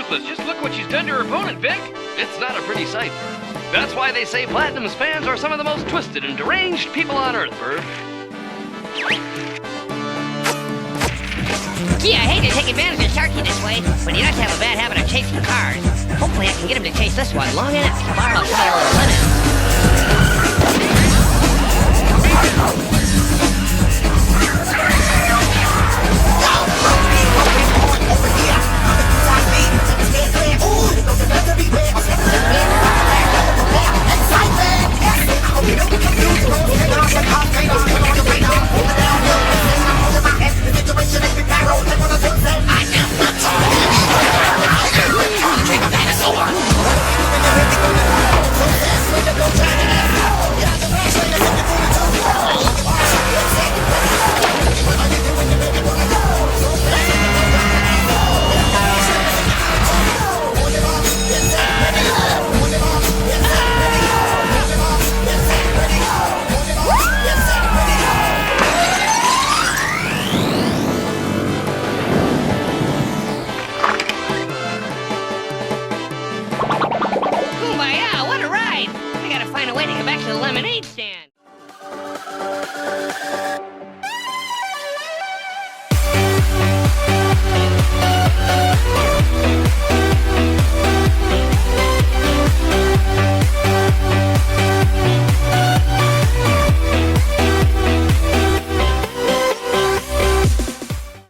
ruthless. Just look what she's done to her opponent, Vic. It's not a pretty sight. That's why they say Platinum's fans are some of the most twisted and deranged people on Earth, Verb. Gee, I hate to take advantage of Sharky this way, but he does have a bad habit of chasing cars. Hopefully I can get him to chase this one long enough to borrow some of your lemon.